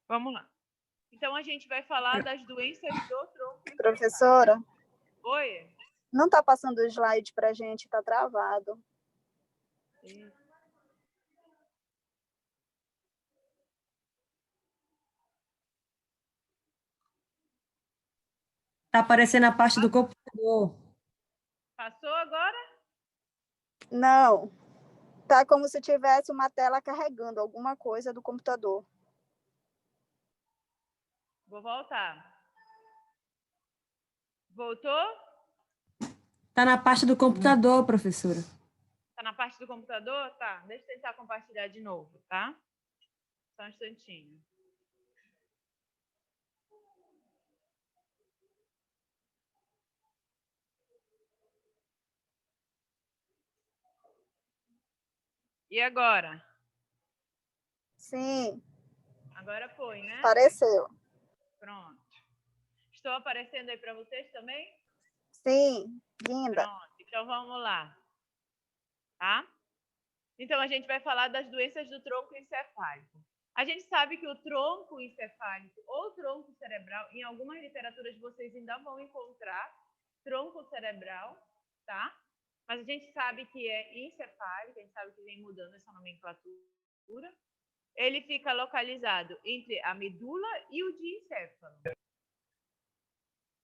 Vamos lá. Então, a gente vai falar das doenças do tronco encefálico. Professora? Oi? Não está passando o slide para a gente, está travado. Está aparecendo a parte do computador. Passou agora? Não. Tá como se tivesse uma tela carregando alguma coisa do computador. Vou voltar. Voltou? Está na parte do computador, professora. Tá na parte do computador? Tá. Deixa eu tentar compartilhar de novo, tá? Só um instantinho. E agora? Sim. Agora foi, né? Apareceu. Pronto. Estou aparecendo aí para vocês também? Sim, linda. Pronto. Então, vamos lá. Tá? Então, a gente vai falar das doenças do tronco encefálico. A gente sabe que o tronco encefálico ou tronco cerebral, em algumas literaturas vocês ainda vão encontrar tronco cerebral, tá? Mas a gente sabe que é encefálico, a gente sabe que vem mudando essa nomenclatura. Ele fica localizado entre a medula e o diencéfalo.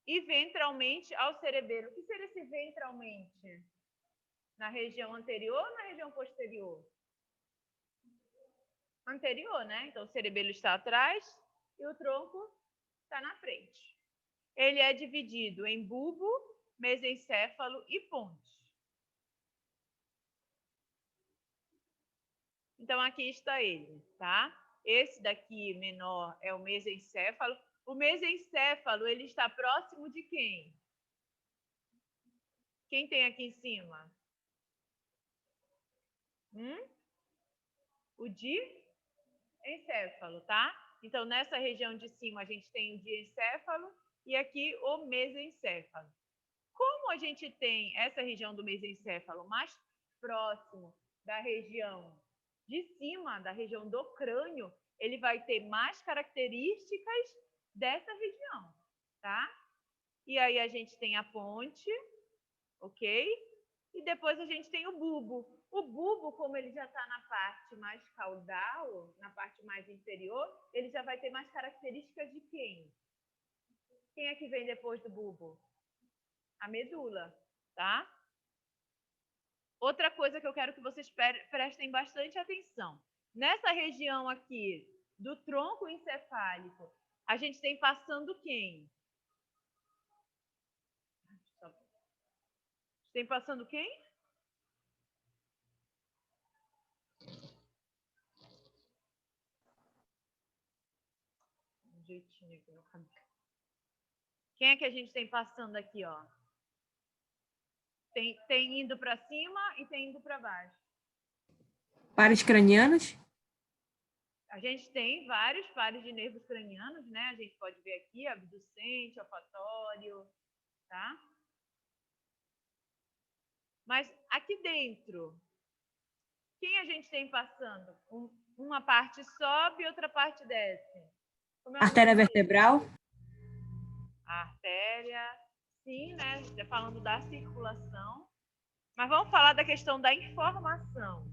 E ventralmente ao cerebelo. O que seria esse ventralmente? Na região anterior ou na região posterior? Anterior, né? Então, o cerebelo está atrás e o tronco está na frente. Ele é dividido em bulbo, mesencéfalo e ponte. Então, aqui está ele, tá? Esse daqui, menor, é o mesencéfalo. O mesencéfalo, ele está próximo de quem? Quem tem aqui em cima? O diencéfalo, tá? Então, nessa região de cima, a gente tem o diencéfalo e aqui o mesencéfalo. Como a gente tem essa região do mesencéfalo mais próximo da região de cima, da região do crânio, ele vai ter mais características dessa região, tá? E aí a gente tem a ponte, ok? E depois a gente tem o bulbo. O bulbo, como ele já está na parte mais caudal, na parte mais inferior, ele já vai ter mais características de quem? Quem é que vem depois do bulbo? A medula, tá? Outra coisa que eu quero que vocês prestem bastante atenção. Nessa região aqui do tronco encefálico, a gente tem passando quem? Tem passando quem? Um jeitinho aqui no cabelo. Quem é que a gente tem passando aqui, ó? Tem indo para cima e tem indo para baixo. Pares cranianos? A gente tem vários pares de nervos cranianos, né? A gente pode ver aqui, abducente, olfatório, tá? Mas aqui dentro, quem a gente tem passando? Uma parte sobe e outra parte desce. Artéria vertebral? A artéria, sim, né? A gente está falando da circulação. Mas vamos falar da questão da informação.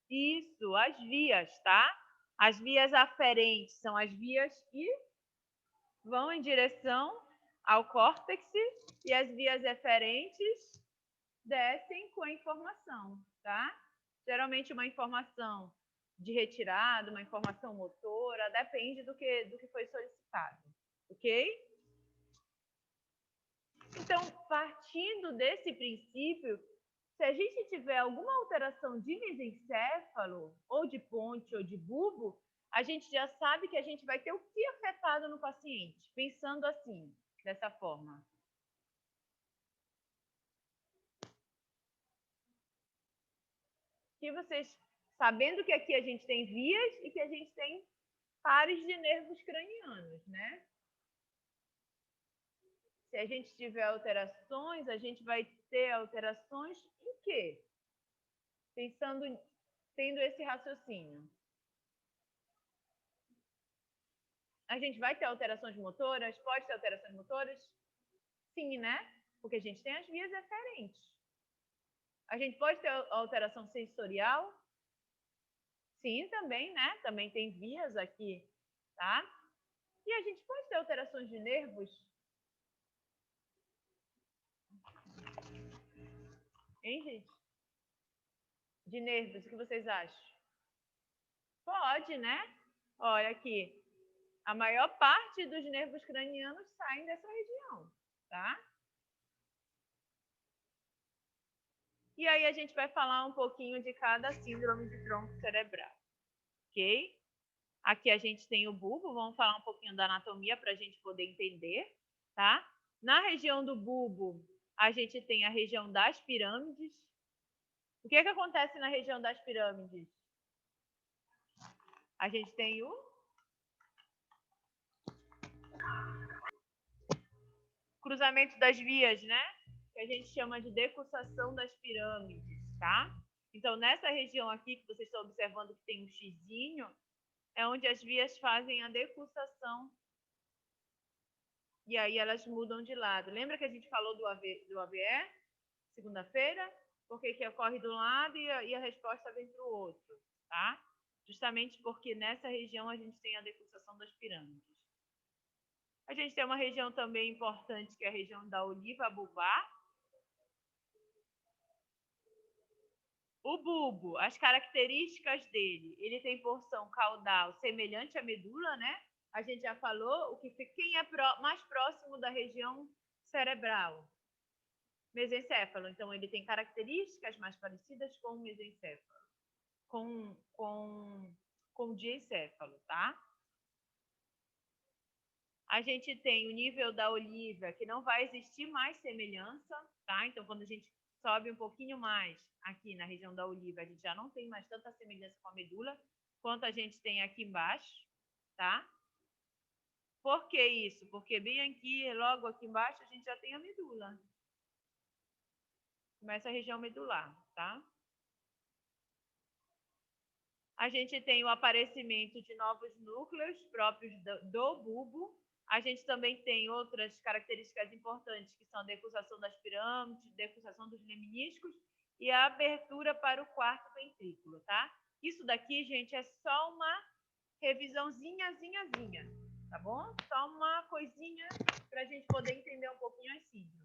Isso, as vias, tá? As vias aferentes são as vias que vão em direção ao córtex e as vias eferentes descem com a informação, tá? Geralmente uma informação de retirada, uma informação motora, depende do que foi solicitado, ok? Então, partindo desse princípio, se a gente tiver alguma alteração de mesencéfalo, ou de ponte, ou de bulbo, a gente já sabe que a gente vai ter o que afetado no paciente, pensando assim, dessa forma. Que vocês, sabendo que aqui a gente tem vias e que a gente tem pares de nervos cranianos, né? Se a gente tiver alterações, a gente vai ter alterações em quê? tendo esse raciocínio. A gente vai ter alterações motoras? Pode ter alterações motoras? Sim, né? Porque a gente tem as vias eferentes. A gente pode ter alteração sensorial? Sim, também, né? Também tem vias aqui, tá? E a gente pode ter alterações de nervos? Hein, gente? De nervos, o que vocês acham? Pode, né? Olha aqui. A maior parte dos nervos cranianos saem dessa região, tá? E aí a gente vai falar um pouquinho de cada síndrome de tronco cerebral, ok? Aqui a gente tem o bulbo, vamos falar um pouquinho da anatomia para a gente poder entender, tá? Na região do bulbo, a gente tem a região das pirâmides. O que acontece na região das pirâmides? A gente tem o cruzamento das vias, né? Que a gente chama de decussação das pirâmides, tá? Então, nessa região aqui que vocês estão observando que tem um xizinho, é onde as vias fazem a decussação. E aí elas mudam de lado. Lembra que a gente falou do AVE, segunda-feira? Porque que ocorre do lado e a resposta vem para o outro, tá? Justamente porque nessa região a gente tem a decussação das pirâmides. A gente tem uma região também importante, que é a região da oliva bulbar. O bulbo, as características dele, ele tem porção caudal semelhante à medula, né? A gente já falou quem é mais próximo da região cerebral. Mesencéfalo. Então, ele tem características mais parecidas com o mesencéfalo, com o diencéfalo, tá? A gente tem o nível da oliva, que não vai existir mais semelhança, tá? Então, quando a gente sobe um pouquinho mais aqui na região da oliva, a gente já não tem mais tanta semelhança com a medula quanto a gente tem aqui embaixo, tá? Por que isso? Porque bem aqui, logo aqui embaixo, a gente já tem a medula. Começa a região medular, tá? A gente tem o aparecimento de novos núcleos próprios do bulbo. A gente também tem outras características importantes, que são a decussação das pirâmides, decussação dos lemniscos e a abertura para o quarto ventrículo, tá? Isso daqui, gente, é só uma revisãozinha, tá bom? Só uma coisinha para a gente poder entender um pouquinho as síndromes.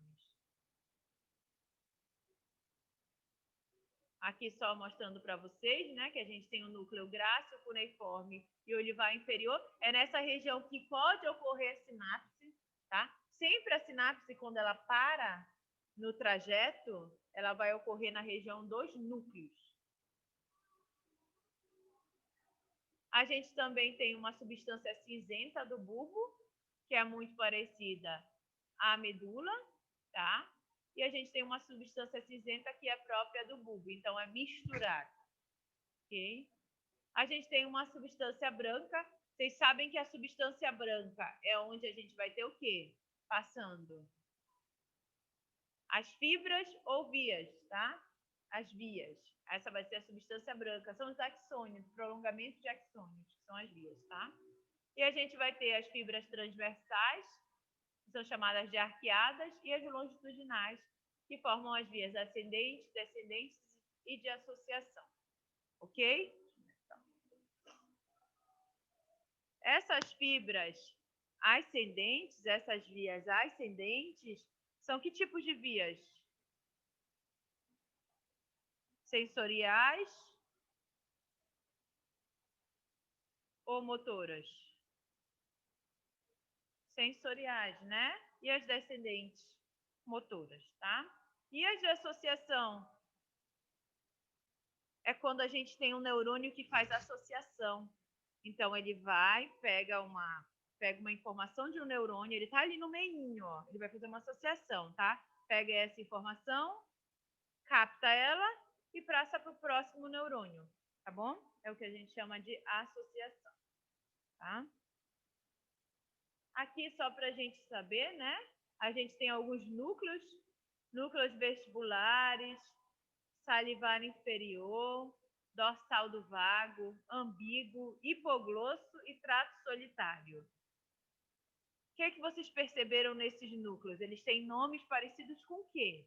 Aqui só mostrando para vocês, né, que a gente tem o núcleo grácil, cuneiforme e olivar inferior. É nessa região que pode ocorrer sinapse, tá? Sempre a sinapse, quando ela para no trajeto, ela vai ocorrer na região dos núcleos. A gente também tem uma substância cinzenta do bulbo, que é muito parecida à medula, tá? E a gente tem uma substância cinzenta que é própria do bulbo, então é misturado, ok? A gente tem uma substância branca. Vocês sabem que a substância branca é onde a gente vai ter o quê? Passando as fibras ou vias, tá? As vias. Essa vai ser a substância branca. São os axônios, prolongamentos de axônios, que são as vias, tá? E a gente vai ter as fibras transversais, que são chamadas de arqueadas, e as longitudinais, que formam as vias ascendentes, descendentes e de associação. Ok? Essas fibras ascendentes, essas vias ascendentes, são que tipos de vias? Sensoriais ou motoras? Sensoriais, né? E as descendentes? Motoras, tá? E as de associação? É quando a gente tem um neurônio que faz associação. Então, ele vai, pega uma informação de um neurônio, ele está ali no meinho, ó, ele vai fazer uma associação, tá? Pega essa informação, capta ela e passa para o próximo neurônio, tá bom? É o que a gente chama de associação, tá? Aqui, só para a gente saber, né? A gente tem alguns núcleos vestibulares, salivar inferior, dorsal do vago, ambíguo, hipoglosso e trato solitário. O que é que vocês perceberam nesses núcleos? Eles têm nomes parecidos com o quê?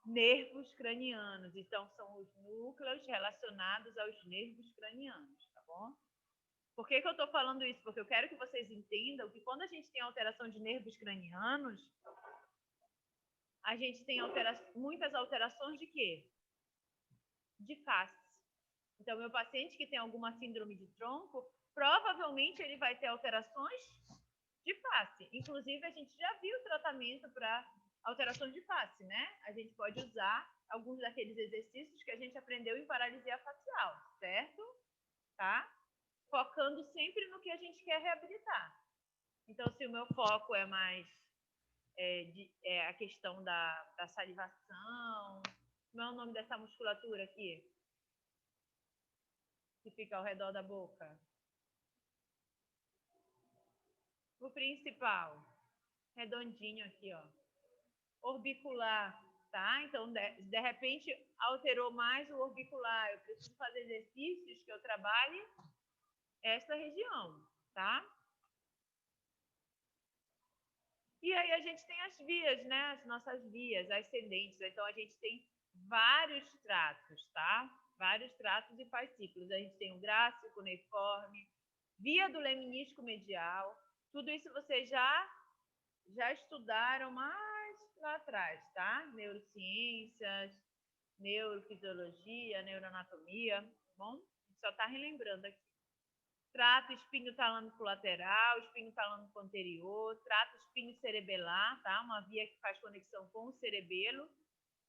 Nervos cranianos. Então, são os núcleos relacionados aos nervos cranianos, tá bom? Por que eu estou falando isso? Porque eu quero que vocês entendam que quando a gente tem alteração de nervos cranianos, a gente tem muitas alterações de quê? De face. Então, meu paciente que tem alguma síndrome de tronco, provavelmente ele vai ter alterações de face. Inclusive, a gente já viu o tratamento para alterações de face, né? A gente pode usar alguns daqueles exercícios que a gente aprendeu em paralisia facial, certo? Tá? Focando sempre no que a gente quer reabilitar. Então, se o meu foco é mais a questão da salivação, como é o nome dessa musculatura aqui? Que fica ao redor da boca. O principal, redondinho aqui, ó. Orbicular, tá? Então, de repente, alterou mais o orbicular. Eu preciso fazer exercícios que eu trabalhe essa região, tá? E aí a gente tem as vias, né? As nossas vias ascendentes. Então, a gente tem vários tratos, tá? Vários tratos e fascículos. A gente tem o grácil, cuneiforme, via do leminísco medial. Tudo isso vocês já estudaram mais lá atrás, tá? Neurociências, neurofisiologia, neuroanatomia, tá bom? A gente só está relembrando aqui. Trato espinho talâmico lateral, espinho talâmico anterior, trato espinho cerebelar, tá? Uma via que faz conexão com o cerebelo.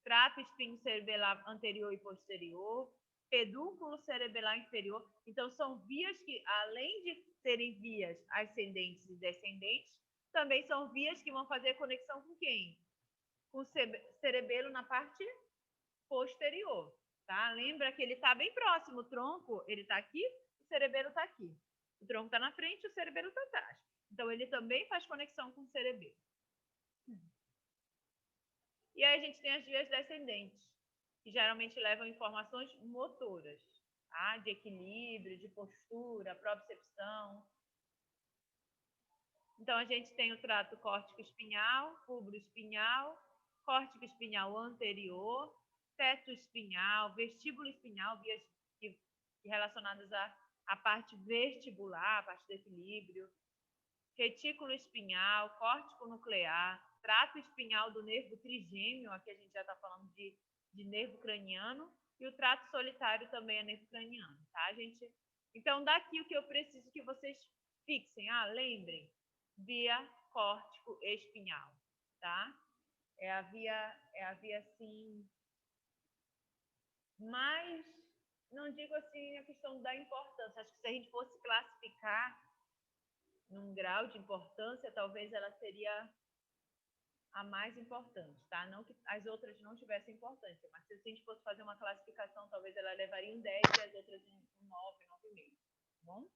Trato espinho cerebelar anterior e posterior, pedúnculo cerebelar inferior. Então, são vias que, além de serem vias ascendentes e descendentes, também são vias que vão fazer conexão com quem? Com o cerebelo na parte posterior, tá? Lembra que ele está bem próximo, o tronco, ele está aqui, o cerebelo está aqui. O tronco está na frente, o cerebelo está atrás. Então, ele também faz conexão com o cerebelo. E aí a gente tem as vias descendentes, que geralmente levam informações motoras, tá? De equilíbrio, de postura, propriocepção. Então, a gente tem o trato córtico-espinhal, pubro-espinhal, córtico-espinhal anterior, teto-espinhal, vestíbulo-espinhal, vias relacionadas à parte vestibular, a parte do equilíbrio, retículo espinhal, córtico nuclear, trato espinhal do nervo trigêmeo, aqui a gente já está falando de nervo craniano, e o trato solitário também é nervo craniano, tá, gente? Então, daqui o que eu preciso que vocês fixem, lembrem, via córtico espinhal, tá? É a via assim, mais, não digo assim a questão da importância, acho que se a gente fosse classificar num grau de importância, talvez ela seria a mais importante, tá? Não que as outras não tivessem importância, mas se a gente fosse fazer uma classificação, talvez ela levaria um 10 e as outras um 9, 9,5, tá bom?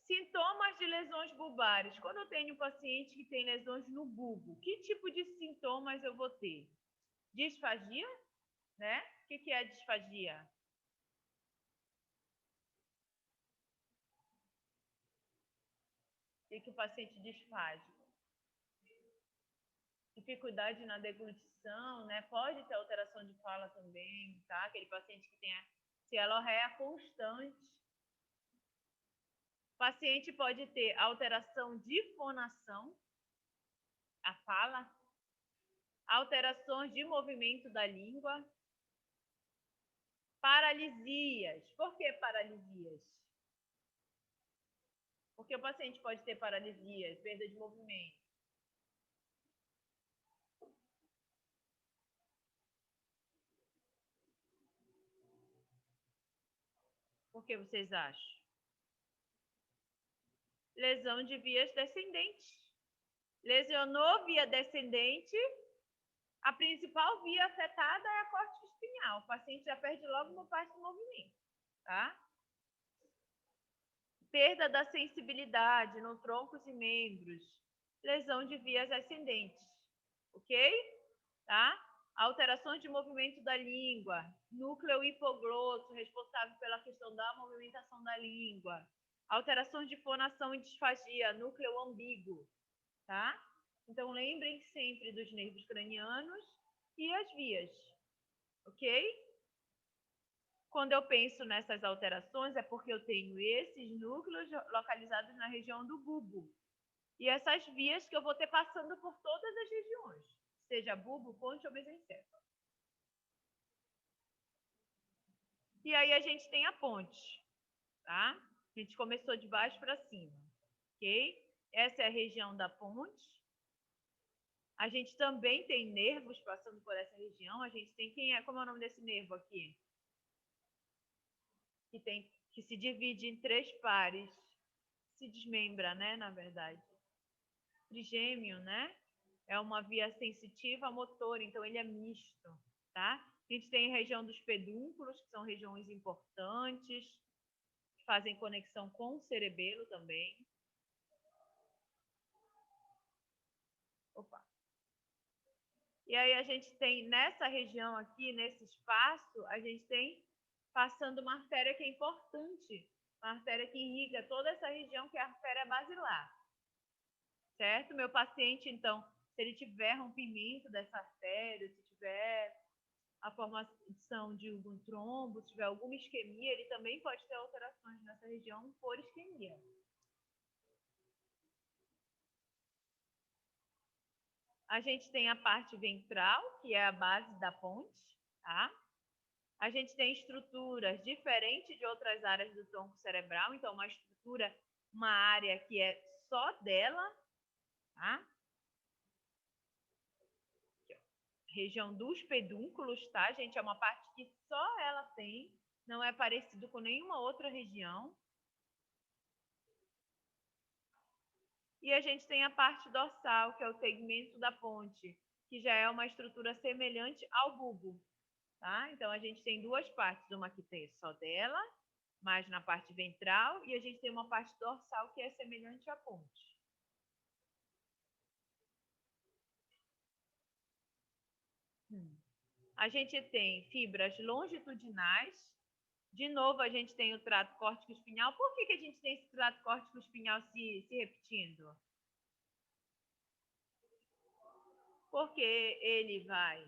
Sintomas de lesões bulbares. Quando eu tenho um paciente que tem lesões no bulbo, que tipo de sintomas eu vou ter? Disfagia, né? O que é disfagia? O que o paciente desfaz? Dificuldade na deglutição, né? Pode ter alteração de fala também, tá? Aquele paciente que tem a cialorreia constante. O paciente pode ter alteração de fonação, a fala, alterações de movimento da língua, paralisias. Por que paralisias? Porque o paciente pode ter paralisias, perda de movimento. Por que vocês acham? Lesão de vias descendentes. Lesionou via descendente, a principal via afetada é a córtico espinhal. O paciente já perde logo uma parte do movimento, tá? Perda da sensibilidade no troncos e membros. Lesão de vias ascendentes. ok? Tá? Alterações de movimento da língua, núcleo hipoglosso, responsável pela questão da movimentação da língua. Alterações de fonação e disfagia, núcleo ambíguo, tá? Então, lembrem sempre dos nervos cranianos e as vias, ok? Quando eu penso nessas alterações, é porque eu tenho esses núcleos localizados na região do bulbo. E essas vias que eu vou ter passando por todas as regiões, seja bulbo, ponte ou mesencéfalo. E aí a gente tem a ponte, tá? A gente começou de baixo para cima, ok? Essa é a região da ponte. A gente também tem nervos passando por essa região. A gente tem como é o nome desse nervo aqui? Que se divide em 3 pares, se desmembra, né, na verdade. Trigêmeo, né? É uma via sensitiva motora, então ele é misto, tá? A gente tem a região dos pedúnculos, que são regiões importantes, que fazem conexão com o cerebelo também. Opa. E aí a gente tem nessa região aqui, nesse espaço, a gente tem passando uma artéria que é importante, uma artéria que irriga toda essa região, que é a artéria basilar. Certo? Meu paciente, então, se ele tiver rompimento dessa artéria, se tiver a formação de algum trombo, se tiver alguma isquemia, ele também pode ter alterações nessa região por isquemia. A gente tem a parte ventral, que é a base da ponte, tá? A gente tem estruturas diferentes de outras áreas do tronco cerebral, então uma área que é só dela, tá? Região dos pedúnculos, tá, gente? É uma parte que só ela tem, não é parecido com nenhuma outra região. E a gente tem a parte dorsal, que é o segmento da ponte, que já é uma estrutura semelhante ao bulbo, tá? Então, a gente tem 2 partes, uma que tem só dela, mais na parte ventral, e a gente tem uma parte dorsal que é semelhante à ponte. A gente tem fibras longitudinais. De novo, a gente tem o trato córtico-espinhal. Por que a gente tem esse trato córtico-espinhal se repetindo? Porque ele vai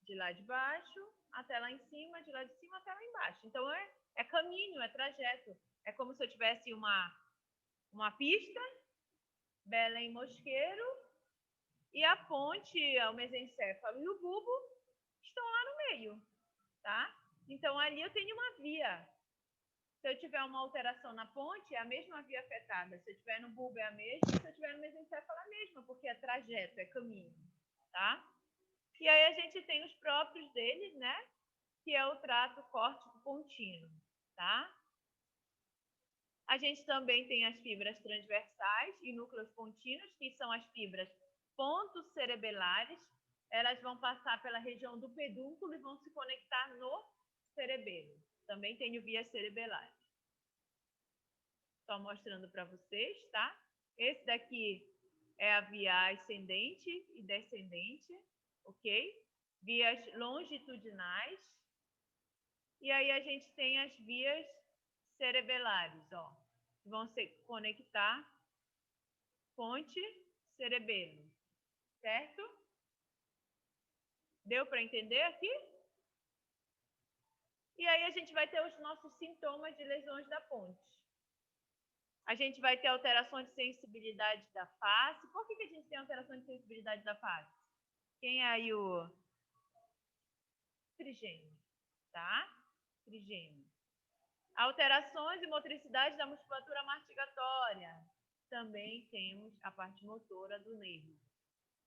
de lá de baixo até lá em cima, de lá de cima até lá embaixo. Então, é caminho, é trajeto. É como se eu tivesse uma pista, Belém Mosqueiro, e a ponte, o mesencéfalo e o bulbo estão lá no meio, tá? Então, ali eu tenho uma via. Se eu tiver uma alteração na ponte, é a mesma via afetada. Se eu tiver no bulbo, é a mesma. Se eu tiver no mesencéfalo, é a mesma, porque é trajeto, é caminho, tá? E aí a gente tem os próprios deles, né? Que é o trato córtico contínuo, tá? A gente também tem as fibras transversais e núcleos contínuos, que são as fibras pontos cerebelares. Elas vão passar pela região do pedúnculo e vão se conectar no cerebelo. Também tenho vias cerebelares. Estou mostrando para vocês, tá? Esse daqui é a via ascendente e descendente, ok? Vias longitudinais. E aí a gente tem as vias cerebelares, ó. Vão se conectar ponte cerebelo, certo? Deu para entender aqui? E aí a gente vai ter os nossos sintomas de lesões da ponte. A gente vai ter alteração de sensibilidade da face. Por que a gente tem alteração de sensibilidade da face? Quem é aí o trigêmeo, tá? Trigêmeo. Alterações e motricidade da musculatura mastigatória. Também temos a parte motora do nervo,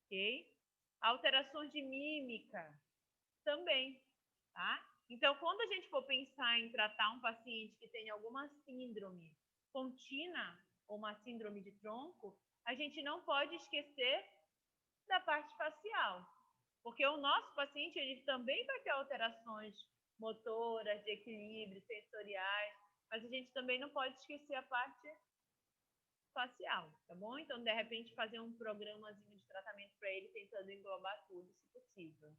ok? Alterações de mímica. Também, tá? Então, quando a gente for pensar em tratar um paciente que tem alguma síndrome contínua ou uma síndrome de tronco, a gente não pode esquecer da parte facial, porque o nosso paciente ele também vai ter alterações motoras, de equilíbrio, sensoriais, mas a gente também não pode esquecer a parte facial, tá bom? Então, de repente, fazer um programazinho de tratamento para ele, tentando englobar tudo, se possível.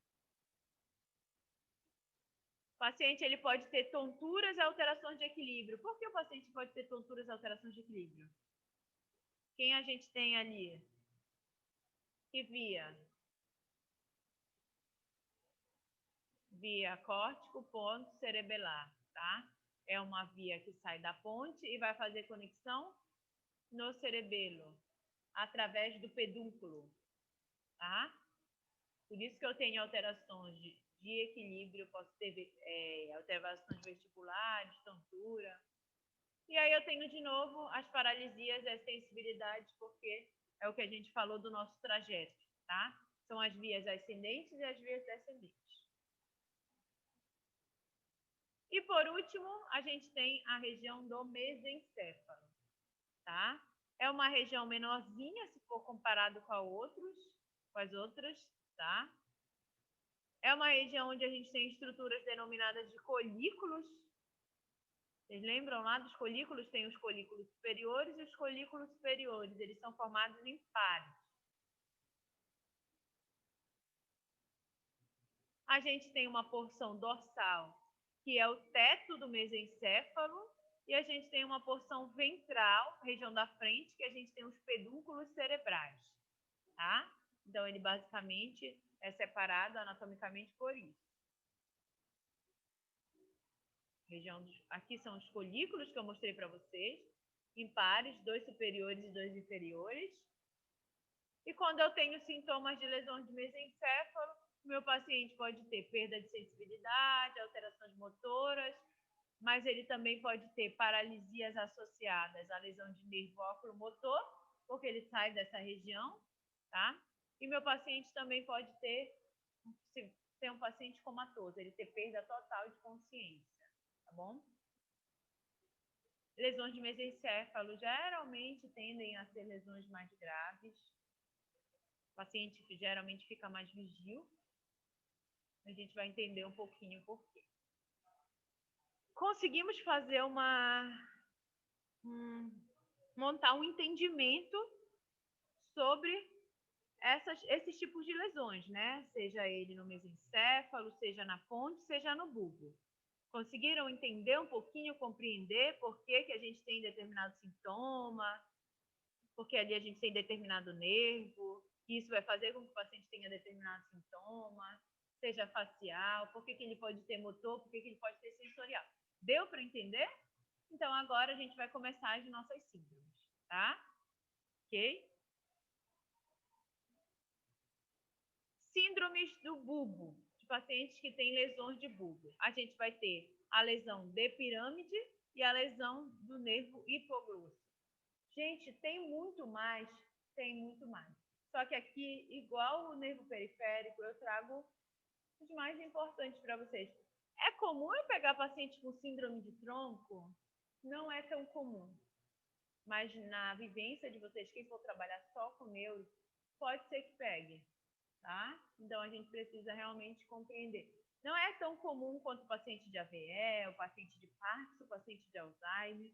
O paciente ele pode ter tonturas e alterações de equilíbrio. Por que o paciente pode ter tonturas e alterações de equilíbrio? Quem a gente tem ali? Que via? Via córtico, ponto cerebelar, tá? É uma via que sai da ponte e vai fazer conexão no cerebelo, através do pedúnculo, tá? Por isso que eu tenho alterações de equilíbrio, posso ter alterações vestibulares, tontura. E aí eu tenho de novo as paralisias e as sensibilidades, porque é o que a gente falou do nosso trajeto, tá? São as vias ascendentes e as vias descendentes. E por último, a gente tem a região do mesencéfalo, tá? É uma região menorzinha se for comparado com as outras, tá? É uma região onde a gente tem estruturas denominadas de colículos. Vocês lembram lá dos colículos? Tem os colículos superiores e os colículos superiores. Eles são formados em pares. A gente tem uma porção dorsal, que é o teto do mesencéfalo, e a gente tem uma porção ventral, região da frente, que a gente tem os pedúnculos cerebrais, tá? Então, ele basicamente é separado anatomicamente por isso. Aqui são os colículos que eu mostrei para vocês, em pares, 2 superiores e 2 inferiores. E quando eu tenho sintomas de lesão de mesencéfalo, o meu paciente pode ter perda de sensibilidade, alterações motoras, mas ele também pode ter paralisias associadas à lesão de nervo oculomotor, porque ele sai dessa região, tá? E meu paciente também pode ter um paciente comatoso, ele ter perda total de consciência, tá bom? Lesões de mesencéfalo geralmente tendem a ser lesões mais graves. O paciente que geralmente fica mais vigil. A gente vai entender um pouquinho por quê. Conseguimos fazer montar um entendimento sobre esses tipos de lesões, né? Seja ele no mesencéfalo, seja na ponte, seja no bulbo. Conseguiram entender um pouquinho, compreender por que a gente tem determinado sintoma, porque ali a gente tem determinado nervo, que isso vai fazer com que o paciente tenha determinado sintoma, seja facial, por que ele pode ter motor, por que ele pode ter sensorial. Deu para entender? Então, agora a gente vai começar as nossas síndromes, tá? Ok? Síndromes do bulbo, de pacientes que têm lesões de bulbo. A gente vai ter a lesão de pirâmide e a lesão do nervo hipoglúteo. Gente, tem muito mais. Só que aqui, igual o nervo periférico, eu trago os mais importantes para vocês. É comum eu pegar paciente com síndrome de tronco? Não é tão comum. Mas na vivência de vocês, quem for trabalhar só com neuro, pode ser que pegue, tá? Então, a gente precisa realmente compreender. Não é tão comum quanto o paciente de AVE, o paciente de Parkinson, o paciente de Alzheimer,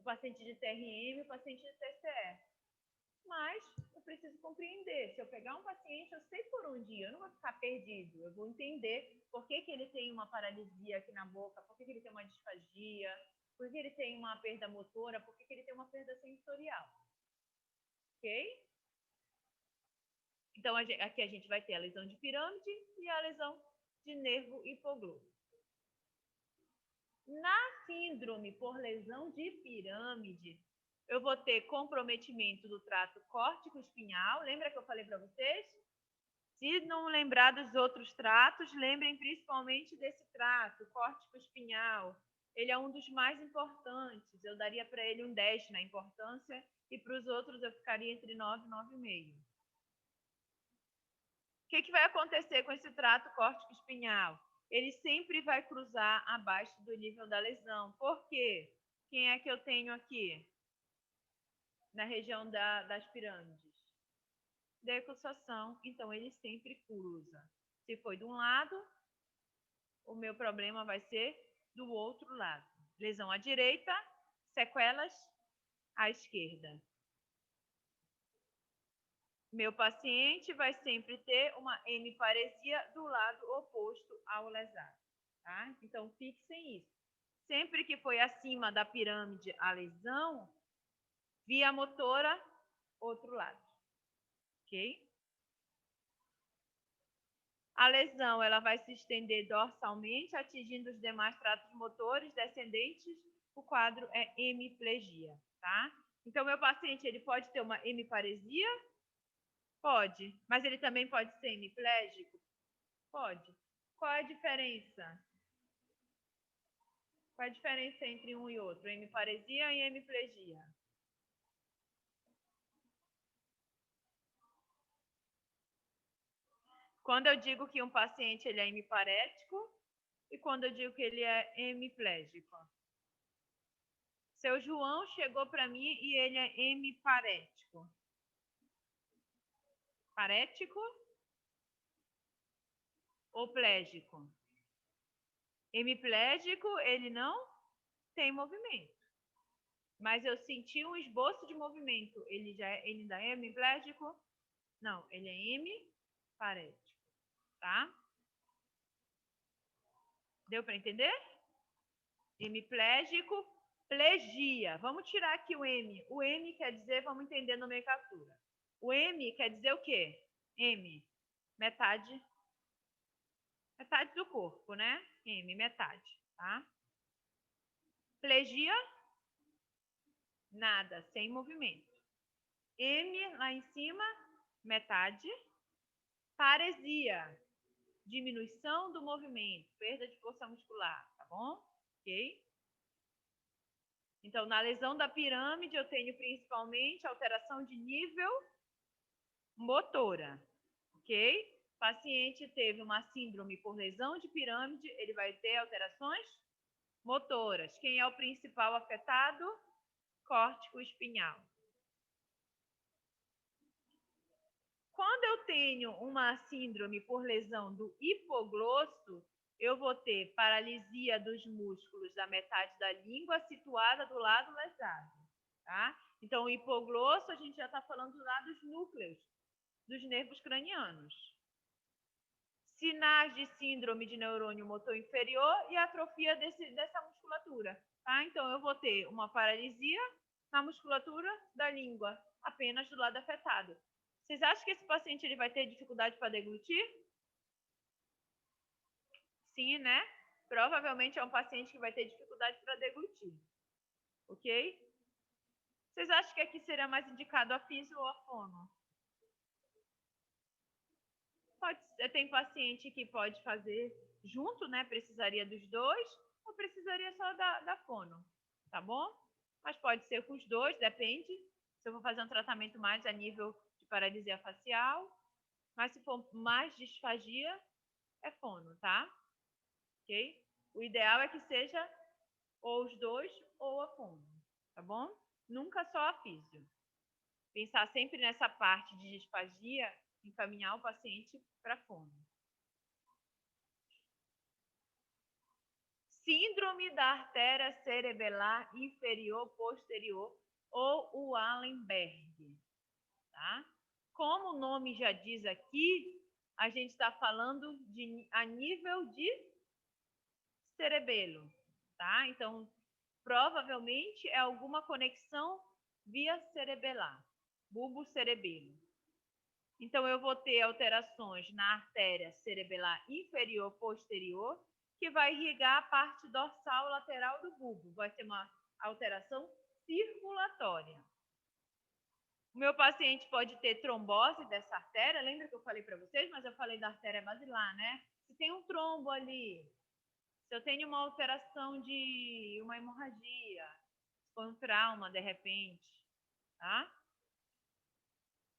o paciente de TRM, o paciente de TCE. Mas eu preciso compreender. Se eu pegar um paciente, eu sei por onde ir, eu não vou ficar perdido. Eu vou entender por que ele tem uma paralisia aqui na boca, por que ele tem uma disfagia, por que ele tem uma perda motora, por que ele tem uma perda sensorial. Ok? Então, aqui a gente vai ter a lesão de pirâmide e a lesão de nervo hipoglúteo. Na síndrome por lesão de pirâmide, eu vou ter comprometimento do trato córtico-espinhal. Lembra que eu falei para vocês? Se não lembrar dos outros tratos, lembrem principalmente desse trato, córtico-espinhal. Ele é um dos mais importantes. Eu daria para ele um 10 na importância e para os outros eu ficaria entre 9 e 9,5. O que vai acontecer com esse trato córtico-espinhal? Ele sempre vai cruzar abaixo do nível da lesão. Por quê? Quem é que eu tenho aqui? Na região das pirâmides? Decussação. Então, ele sempre cruza. Se foi de um lado, o meu problema vai ser do outro lado. Lesão à direita, sequelas à esquerda. Meu paciente vai sempre ter uma hemiparesia do lado oposto ao lesado, tá? Então, fixem isso. Sempre que foi acima da pirâmide a lesão, via motora, outro lado, ok? A lesão ela vai se estender dorsalmente, atingindo os demais tratos motores descendentes. O quadro é hemiplegia, tá? Então, meu paciente ele pode ter uma hemiparesia? Pode. Mas ele também pode ser hemiplégico? Pode. Qual é a diferença? Qual é a diferença entre um e outro? Hemiparesia e hemiplegia? Quando eu digo que um paciente ele é hemiparético e quando eu digo que ele é hemiplégico. Seu João chegou para mim e ele é hemiparético. Parético ou plégico? Hemiplégico, ele não tem movimento. Mas eu senti um esboço de movimento. Ele ainda é hemiplégico? Não, ele é hemiparético, tá? Deu para entender? Hemiplégico, plegia. Vamos tirar aqui o M. O M quer dizer, vamos entender a nomenclatura. O M quer dizer o quê? M, metade. Metade do corpo, né? M, metade, tá? Plegia, nada, sem movimento. M, lá em cima, metade. Paresia, diminuição do movimento, perda de força muscular, tá bom? Ok? Então, na lesão da pirâmide, eu tenho principalmente alteração de nível motora, ok? O paciente teve uma síndrome por lesão de pirâmide, ele vai ter alterações motoras. Quem é o principal afetado? Córtico espinhal. Quando eu tenho uma síndrome por lesão do hipoglosso, eu vou ter paralisia dos músculos da metade da língua situada do lado lesado, tá? Então, o hipoglosso, a gente já está falando lá dos núcleos, dos nervos cranianos. Sinais de síndrome de neurônio motor inferior e atrofia dessa musculatura, tá? Então, eu vou ter uma paralisia na musculatura da língua, apenas do lado afetado. Vocês acham que esse paciente ele vai ter dificuldade para deglutir? Sim, né? Provavelmente é um paciente que vai ter dificuldade para deglutir. Ok? Vocês acham que aqui seria mais indicado a fisio ou a fono? Tem paciente que pode fazer junto, né? Precisaria dos dois, ou precisaria só da fono, tá bom? Mas pode ser com os dois, depende. Se eu vou fazer um tratamento mais a nível de paralisia facial, mas se for mais disfagia, é fono, tá? Ok? O ideal é que seja ou os dois ou a fono, tá bom? Nunca só a físio. Pensar sempre nessa parte de disfagia, encaminhar o paciente para fono. Síndrome da artéria cerebelar inferior posterior ou o Wallenberg, tá? Como o nome já diz aqui, a gente está falando a nível de cerebelo, tá? Então, provavelmente é alguma conexão via cerebelar, bulbo cerebelo. Então, eu vou ter alterações na artéria cerebelar inferior posterior, que vai irrigar a parte dorsal lateral do bulbo. Vai ter uma alteração circulatória. O meu paciente pode ter trombose dessa artéria. Lembra que eu falei para vocês? Mas eu falei da artéria basilar, né? Se tem um trombo ali, se eu tenho uma alteração de uma hemorragia, se for um trauma de repente, tá?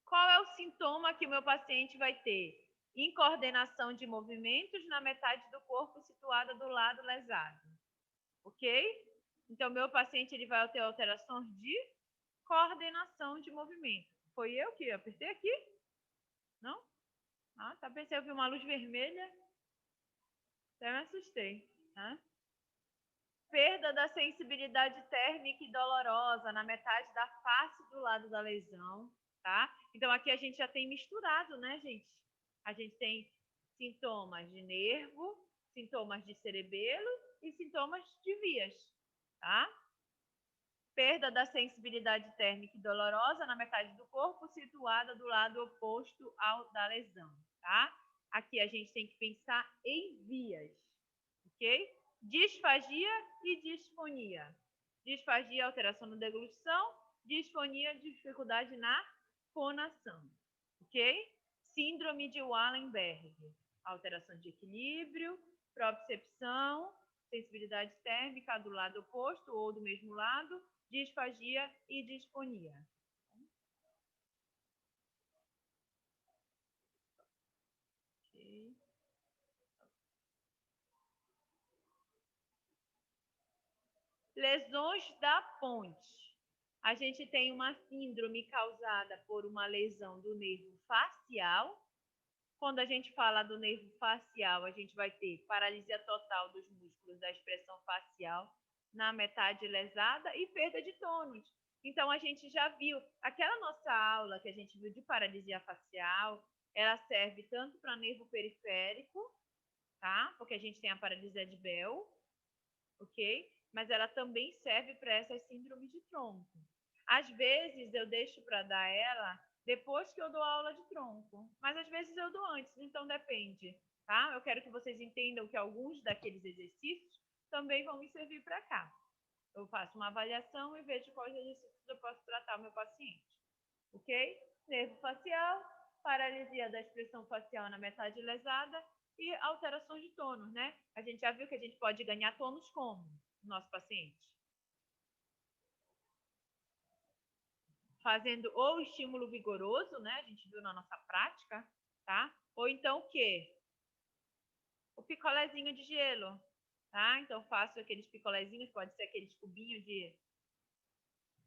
Qual é o sintoma que o meu paciente vai ter? Incoordenação de movimentos na metade do corpo situada do lado lesado. Ok? Então, meu paciente ele vai ter alterações de coordenação de movimento. Foi eu que apertei aqui? Não? Ah, tá. Pensei, eu vi uma luz vermelha. Até me assustei. Tá? Perda da sensibilidade térmica e dolorosa na metade da face do lado da lesão. tá? Então, aqui a gente já tem misturado, né, gente? A gente tem sintomas de nervo, sintomas de cerebelo e sintomas de vias, tá? Perda da sensibilidade térmica e dolorosa na metade do corpo, situada do lado oposto ao da lesão, tá? Aqui a gente tem que pensar em vias, ok? Disfagia e disfonia. Disfagia, alteração na deglutição. Disfonia, dificuldade na fonação, ok? Síndrome de Wallenberg, alteração de equilíbrio, propriocepção, sensibilidade térmica do lado oposto ou do mesmo lado, disfagia e disfonia. Okay. Lesões da ponte. A gente tem uma síndrome causada por uma lesão do nervo facial. Quando a gente fala do nervo facial, a gente vai ter paralisia total dos músculos da expressão facial na metade lesada e perda de tônus. Então, a gente já viu, aquela nossa aula que a gente viu de paralisia facial, ela serve tanto para nervo periférico, tá? Porque a gente tem a paralisia de Bell, ok? Mas ela também serve para essas síndromes de tronco. Às vezes, eu deixo para dar ela depois que eu dou aula de tronco, mas às vezes eu dou antes, então depende, tá? Eu quero que vocês entendam que alguns daqueles exercícios também vão me servir para cá. Eu faço uma avaliação e vejo quais exercícios eu posso tratar o meu paciente, ok? Nervo facial, paralisia da expressão facial na metade lesada e alterações de tônus, né? A gente já viu que a gente pode ganhar tônus como no nosso paciente? Fazendo ou estímulo vigoroso, né? A gente viu na nossa prática, tá? Ou então o quê? O picolézinho de gelo, tá? Então faço aqueles picolézinhos, pode ser aqueles cubinhos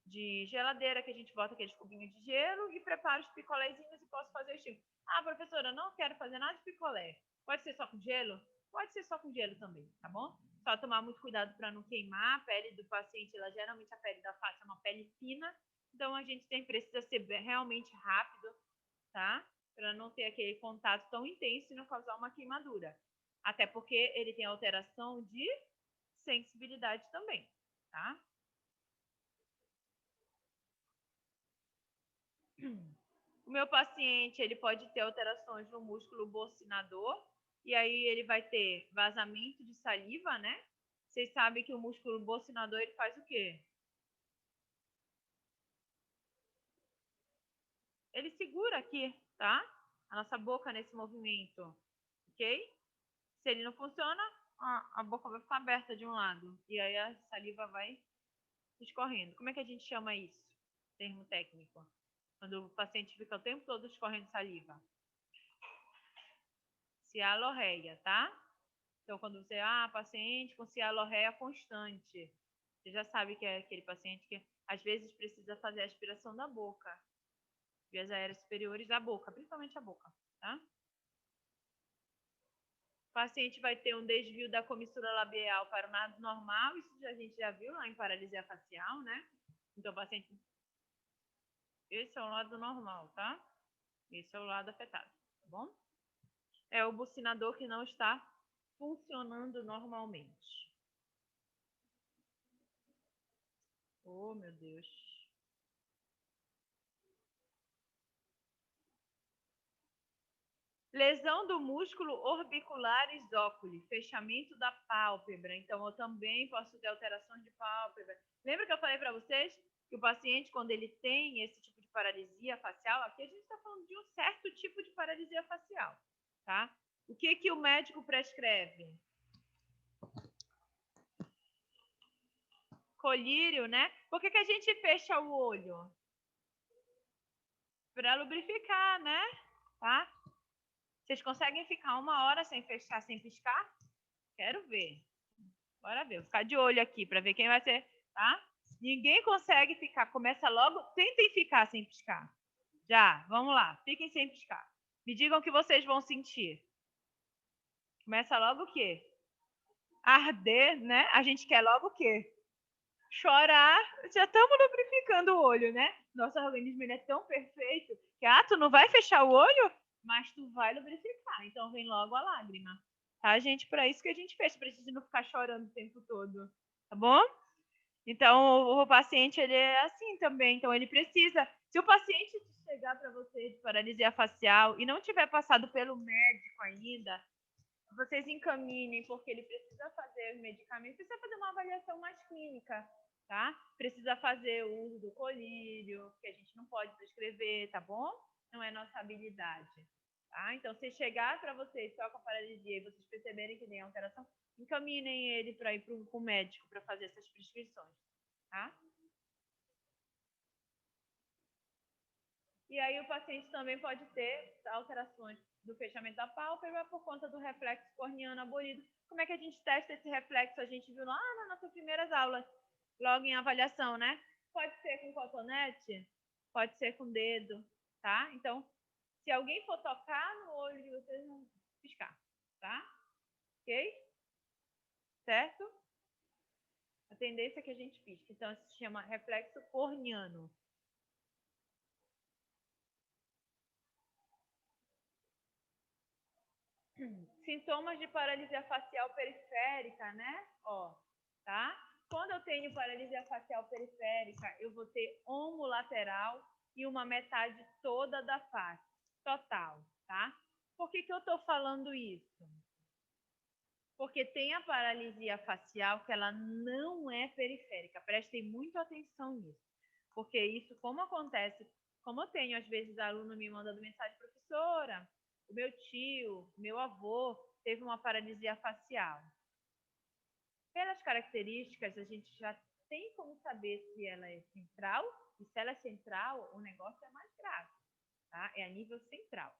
de geladeira que a gente bota aqueles cubinhos de gelo e preparo os picolézinhos e posso fazer o estímulo. Ah, professora, não quero fazer nada de picolé. Pode ser só com gelo? Pode ser só com gelo também, tá bom? Só tomar muito cuidado para não queimar a pele do paciente. Ela geralmente a pele da face é uma pele fina, então a gente precisa ser realmente rápido, tá? Para não ter aquele contato tão intenso e não causar uma queimadura. Até porque ele tem alteração de sensibilidade também, tá? O meu paciente, ele pode ter alterações no músculo bocinador, e aí ele vai ter vazamento de saliva, né? Vocês sabem que o músculo bocinador, ele faz o quê? Ele segura aqui, tá? A nossa boca nesse movimento, ok? Se ele não funciona, a boca vai ficar aberta de um lado, e aí a saliva vai escorrendo. Como é que a gente chama isso? Termo técnico. Quando o paciente fica o tempo todo escorrendo saliva. Cialorreia, tá? Então, quando você, paciente com cialorreia constante, você já sabe que é aquele paciente que às vezes precisa fazer a aspiração da boca, vias aéreas superiores da boca, principalmente a boca, tá? O paciente vai ter um desvio da comissura labial para o lado normal, isso a gente já viu lá em paralisia facial, né? Então, o paciente... Esse é o lado normal, tá? Esse é o lado afetado, tá bom? É o bucinador que não está funcionando normalmente. Oh, meu Deus. Lesão do músculo orbicular isócule, fechamento da pálpebra. Então, eu também posso ter alterações de pálpebra. Lembra que eu falei para vocês que o paciente, quando ele tem esse tipo de paralisia facial, aqui a gente está falando de um certo tipo de paralisia facial, tá? O que o médico prescreve? Colírio, né? Por que a gente fecha o olho? Para lubrificar, né? Tá? Vocês conseguem ficar 1 hora sem fechar, sem piscar? Quero ver. Bora ver. Vou ficar de olho aqui para ver quem vai ser, tá? Ninguém consegue ficar. Começa logo. Tentem ficar sem piscar. Já, vamos lá. Fiquem sem piscar. Me digam o que vocês vão sentir. Começa logo o quê? Arder, né? A gente quer logo o quê? chorar, já estamos lubrificando o olho, né? Nosso organismo ele é tão perfeito que, tu não vai fechar o olho, mas tu vai lubrificar. Então vem logo a lágrima. Tá, gente? Para isso que a gente fez, pra gente não ficar chorando o tempo todo. Tá bom? Então, o paciente, ele é assim também. Então, ele precisa... Se o paciente chegar para você de paralisia facial e não tiver passado pelo médico ainda, vocês encaminhem, porque ele precisa fazer os medicamentos, precisa fazer uma avaliação mais clínica, tá? Precisa fazer o uso do colírio, que a gente não pode prescrever, tá bom? Não é nossa habilidade, tá? Então, se chegar para vocês só com a paralisia e vocês perceberem que tem alteração, encaminhem ele para ir para o médico para fazer essas prescrições, tá? E aí o paciente também pode ter alterações do fechamento da pálpebra por conta do reflexo corneano abolido. Como é que a gente testa esse reflexo? A gente viu lá nas nossas primeiras aulas, logo em avaliação, né? Pode ser com cotonete, pode ser com dedo, tá? Então, se alguém for tocar no olho de vocês, vão piscar, tá? Ok? Certo? A tendência é que a gente pisque. Então, isso se chama reflexo corneano. Sintomas de paralisia facial periférica, né? Ó, tá? Quando eu tenho paralisia facial periférica, eu vou ter ombro lateral e uma metade toda da face, total, tá? Por que eu estou falando isso? Porque tem a paralisia facial que ela não é periférica. Prestem muito atenção nisso. Porque isso, como acontece, como eu tenho, às vezes, aluno me mandando mensagem, professora, o meu tio, meu avô, teve uma paralisia facial. Pelas características, a gente já tem como saber se ela é central, e se ela é central, o negócio é mais grave, tá? É a nível central.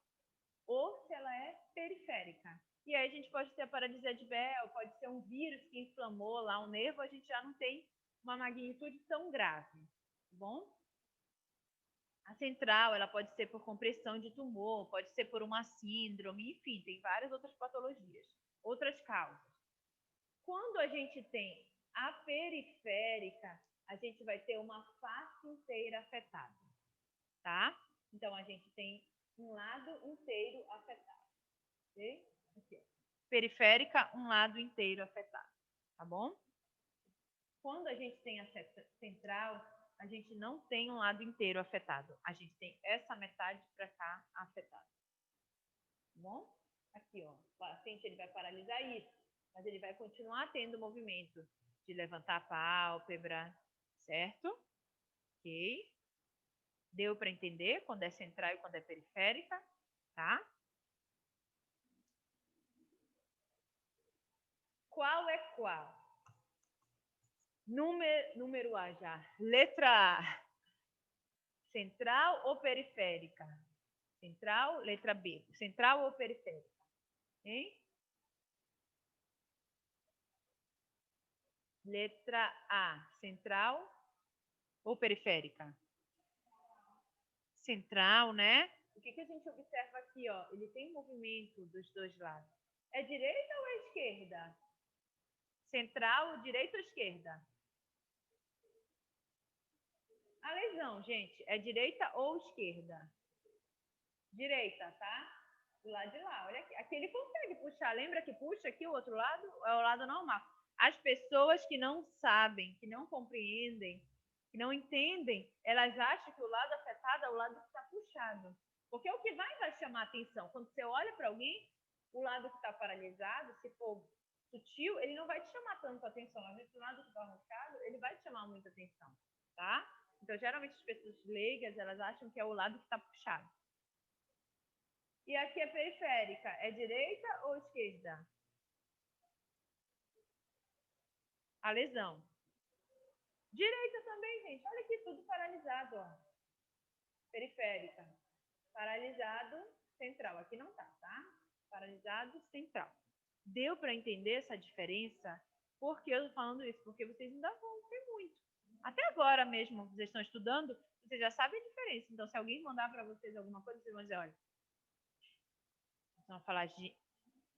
Ou se ela é periférica. E aí a gente pode ter a paralisia de Bell, pode ser um vírus que inflamou lá um nervo, a gente já não tem uma magnitude tão grave, tá bom? A central, ela pode ser por compressão de tumor, pode ser por uma síndrome, enfim, tem várias outras patologias, outras causas. Quando a gente tem a periférica, a gente vai ter uma face inteira afetada, tá? Então, a gente tem um lado inteiro afetado, ok? Aqui, periférica, um lado inteiro afetado, tá bom? Quando a gente tem a central, a gente não tem um lado inteiro afetado. A gente tem essa metade para cá afetada. Tá bom? Aqui, ó. O paciente ele vai paralisar isso, mas ele vai continuar tendo movimento de levantar a pálpebra, certo? Ok? Deu para entender quando é central e quando é periférica, tá? Qual é qual? Número A já. Letra A. Central ou periférica? Central, letra B. Central ou periférica? Hein? Letra A. Central ou periférica? Central, né? O que a gente observa aqui, ó? Ele tem movimento dos dois lados. É direita ou é esquerda? Central, direita ou esquerda? A lesão, gente, é direita ou esquerda? Direita, tá? Do lado de lá. Olha aqui. Aqui ele consegue puxar. Lembra que puxa aqui o outro lado? É o lado normal. As pessoas que não sabem, que não compreendem, que não entendem, elas acham que o lado afetado é o lado que está puxado. Porque é o que vai chamar atenção. Quando você olha para alguém, o lado que está paralisado, se for sutil, ele não vai te chamar tanto atenção. Às vezes, o lado que está arrancado, ele vai te chamar muita atenção, tá? Então, geralmente, as pessoas leigas, elas acham que é o lado que está puxado. E aqui é periférica. É direita ou esquerda? A lesão. Direita também, gente. Olha aqui, tudo paralisado, ó. Periférica. Paralisado, central. Aqui não tá, tá? Paralisado, central. Deu para entender essa diferença? Por que eu tô falando isso? Porque vocês ainda vão ver muito. Até agora mesmo, vocês estão estudando, vocês já sabem a diferença. Então, se alguém mandar para vocês alguma coisa, vocês vão dizer, olha, vocês vão falar de...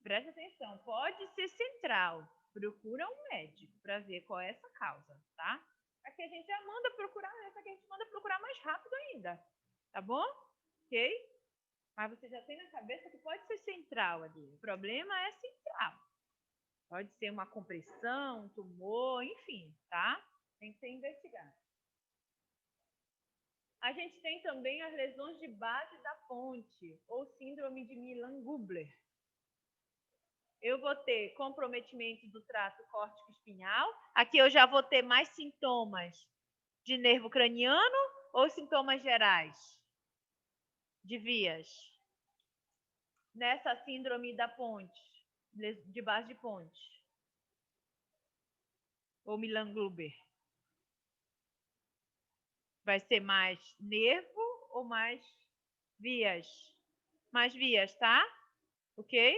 Presta atenção, pode ser central. Procura um médico para ver qual é essa causa, tá? Aqui a gente já manda procurar, essa aqui a gente manda procurar mais rápido ainda. Tá bom? Ok? Mas você já tem na cabeça que pode ser central ali. O problema é central. Pode ser uma compressão, um tumor, enfim, tá? Tem que ser investigado. A gente tem também as lesões de base da ponte, ou síndrome de Milan-Gubler. Eu vou ter comprometimento do trato córtico-espinhal. Aqui eu já vou ter mais sintomas de nervo craniano ou sintomas gerais de vias. Nessa síndrome da ponte, de base de ponte, ou Milan-Gubler. Vai ser mais nervo ou mais vias? Mais vias, tá? Ok?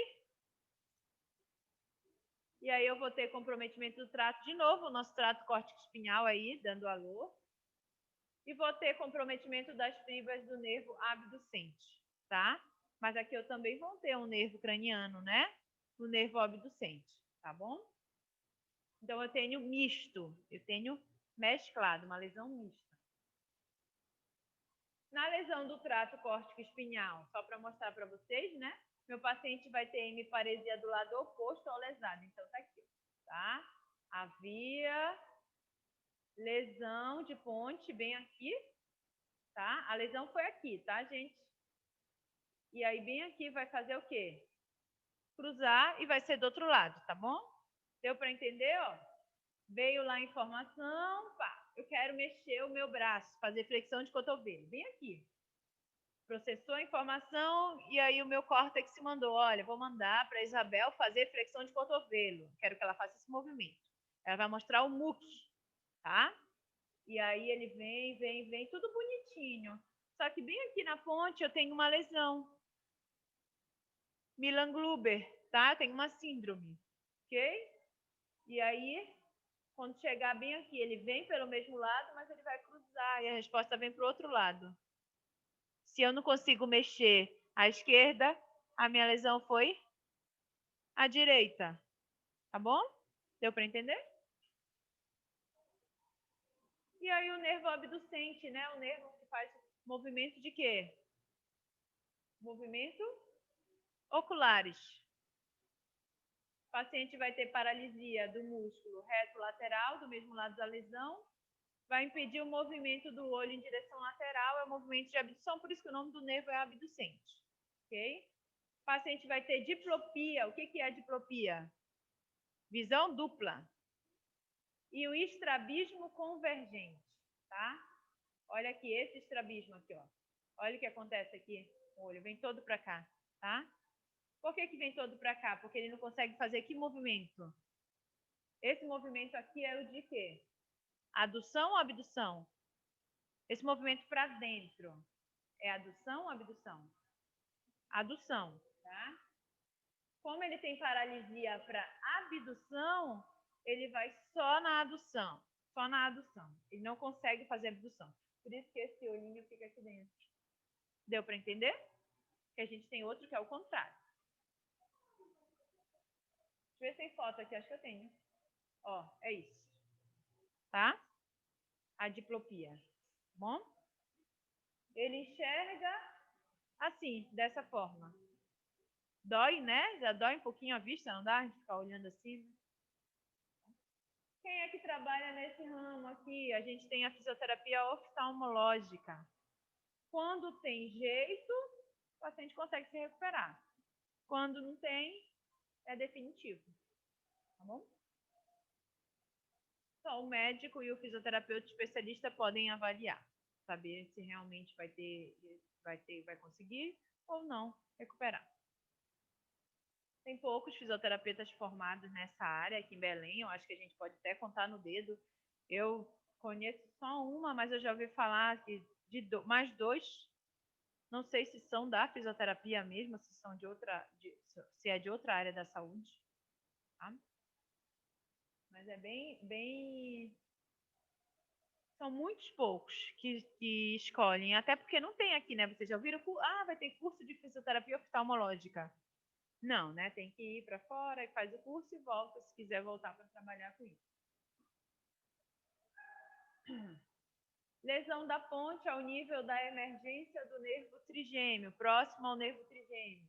E aí eu vou ter comprometimento do trato de novo, o nosso trato córtico-espinhal aí, dando alô. E vou ter comprometimento das fibras do nervo abducente, tá? Mas aqui eu também vou ter um nervo craniano, né? O nervo abducente, tá bom? Então eu tenho misto, eu tenho mesclado, uma lesão mista. Na lesão do trato córtico-espinhal, só para mostrar para vocês, né? Meu paciente vai ter hemiparesia do lado oposto ao lesado. Então, tá aqui, tá? Havia lesão de ponte bem aqui, tá? A lesão foi aqui, tá, gente? E aí, bem aqui, vai fazer o quê? Cruzar e vai ser do outro lado, tá bom? Deu para entender, ó? Veio lá a informação, pá. Eu quero mexer o meu braço, fazer flexão de cotovelo. Bem aqui. Processou a informação e aí o meu córtex mandou, olha, vou mandar para a Isabel fazer flexão de cotovelo. Quero que ela faça esse movimento. Ela vai mostrar o MUC, tá? E aí ele vem, tudo bonitinho. Só que bem aqui na ponte eu tenho uma lesão. Milan-Gubler, tá? Tem uma síndrome, ok? E aí, quando chegar bem aqui, ele vem pelo mesmo lado, mas ele vai cruzar e a resposta vem para o outro lado. Se eu não consigo mexer à esquerda, a minha lesão foi à direita. Tá bom? Deu para entender? E aí o nervo abducente, né? O nervo que faz movimento de quê? Movimento oculares. O paciente vai ter paralisia do músculo reto lateral, do mesmo lado da lesão. Vai impedir o movimento do olho em direção lateral, é o movimento de abdução, por isso que o nome do nervo é abducente. Ok? O paciente vai ter diplopia. O que é diplopia? Visão dupla. E o estrabismo convergente, tá? Olha aqui, esse estrabismo aqui, ó. Olha o que acontece aqui com o olho, vem todo para cá, tá? Por que vem todo para cá? Porque ele não consegue fazer que movimento? Esse movimento aqui é o de quê? Adução ou abdução? Esse movimento para dentro é adução ou abdução? Adução, tá? Como ele tem paralisia para abdução, ele vai só na adução. Só na adução. Ele não consegue fazer abdução. Por isso que esse olhinho fica aqui dentro. Deu para entender? Que a gente tem outro que é o contrário. Deixa eu ver se tem foto aqui, acho que eu tenho. Ó, é isso. Tá? A diplopia. Bom? Ele enxerga assim, dessa forma. Dói, né? Já dói um pouquinho a vista, não dá? A gente ficar olhando assim. Quem é que trabalha nesse ramo aqui? A gente tem a fisioterapia oftalmológica. Quando tem jeito, o paciente consegue se recuperar. Quando não tem, é definitivo. Tá bom? Então, o médico e o fisioterapeuta especialista podem avaliar, saber se realmente vai conseguir ou não recuperar. Tem poucos fisioterapeutas formados nessa área aqui em Belém, eu acho que a gente pode até contar no dedo. Eu conheço só uma, mas eu já ouvi falar de mais dois. Não sei se são da fisioterapia mesmo, se são se é de outra área da saúde. Tá? Mas é bem. São muitos poucos que escolhem, até porque não tem aqui, né? Vocês já ouviram? Vai ter curso de fisioterapia oftalmológica. Não, né? Tem que ir para fora e faz o curso e volta, se quiser voltar para trabalhar com isso. Lesão da ponte ao nível da emergência do nervo trigêmeo, próximo ao nervo trigêmeo.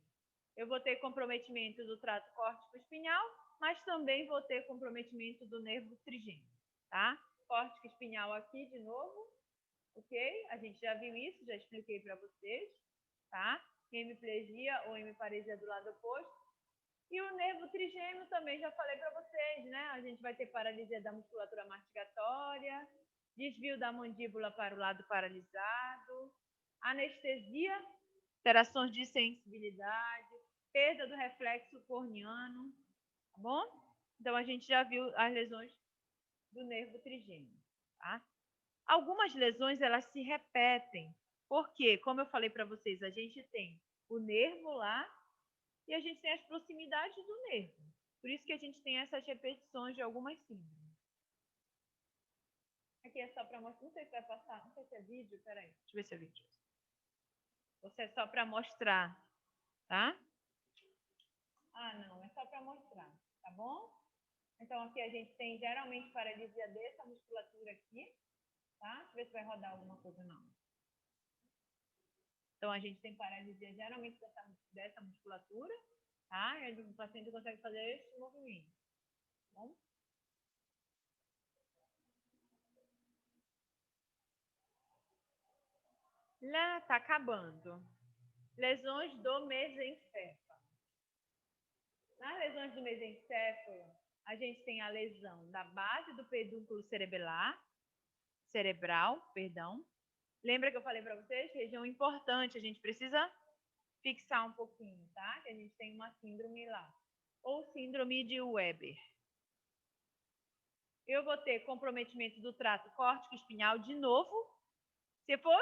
Eu vou ter comprometimento do trato córtico-espinhal, mas também vou ter comprometimento do nervo trigêmeo, tá? Córtico espinhal aqui de novo, ok? A gente já viu isso, já expliquei para vocês, tá? Hemiplegia ou hemiparesia do lado oposto. E o nervo trigêmeo também já falei para vocês, né? A gente vai ter paralisia da musculatura mastigatória, desvio da mandíbula para o lado paralisado, anestesia, alterações de sensibilidade, perda do reflexo corneano, tá bom? Então, a gente já viu as lesões do nervo trigêmeo, tá? Algumas lesões, elas se repetem, porque, como eu falei para vocês, a gente tem o nervo lá e a gente tem as proximidades do nervo. Por isso que a gente tem essas repetições de algumas síndromes. Aqui é só para mostrar, não sei se vai passar, não sei se é vídeo, peraí, deixa eu ver se é vídeo. Você é só para mostrar, tá? Ah, não, é só para mostrar, tá bom? Então, aqui a gente tem geralmente paralisia dessa musculatura aqui, tá? Deixa eu ver se vai rodar alguma coisa, não. Então, a gente tem paralisia geralmente dessa musculatura, tá? E o paciente consegue fazer esse movimento, tá bom? Lá, tá acabando. Lesões do mesencéfalo. Nas lesões do mesencéfalo, a gente tem a lesão da base do pedúnculo cerebral, perdão. Lembra que eu falei para vocês? Região importante, a gente precisa fixar um pouquinho, tá? Que a gente tem uma síndrome lá. Ou síndrome de Weber. Eu vou ter comprometimento do trato córtico-espinhal de novo. Se for,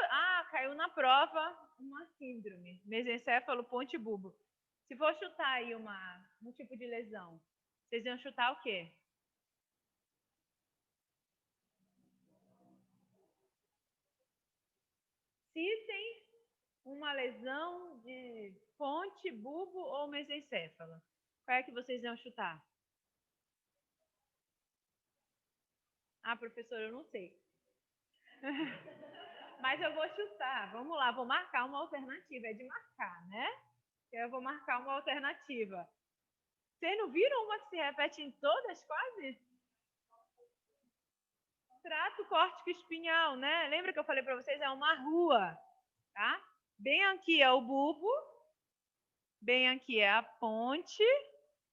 caiu na prova uma síndrome, mesencéfalo ponte bulbo. Se for chutar aí um tipo de lesão, vocês iam chutar o quê? Se tem uma lesão de ponte, bulbo ou mesencéfalo, qual é que vocês iam chutar? Ah, professor, eu não sei. Mas eu vou chutar. Vamos lá, vou marcar uma alternativa. É de marcar, né? Eu vou marcar uma alternativa. Vocês não viram uma que se repete em todas, quase? Trato córtico espinhal, né? Lembra que eu falei para vocês? É uma rua, tá? Bem aqui é o bulbo, bem aqui é a ponte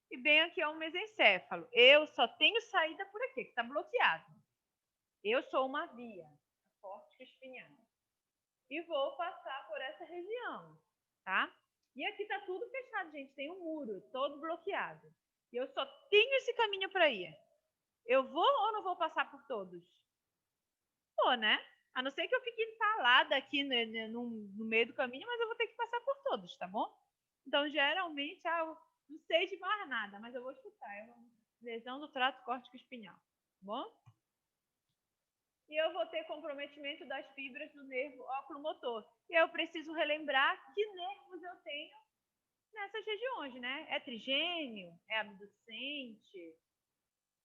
e bem aqui é o mesencéfalo. Eu só tenho saída por aqui, que está bloqueado. Eu sou uma via, córtico espinhal. E vou passar por essa região, tá? E aqui tá tudo fechado, gente. Tem um muro todo bloqueado. E eu só tenho esse caminho para ir. Eu vou ou não vou passar por todos? Vou, né? A não ser que eu fique entalada aqui no meio do caminho, mas eu vou ter que passar por todos, tá bom? Então, geralmente, eu não sei de mais nada, mas eu vou chutar. É uma lesão do trato córtico espinhal, tá bom? E eu vou ter comprometimento das fibras do nervo oculomotor. E eu preciso relembrar que nervos eu tenho nessas regiões, né? É trigêmeo? É abducente?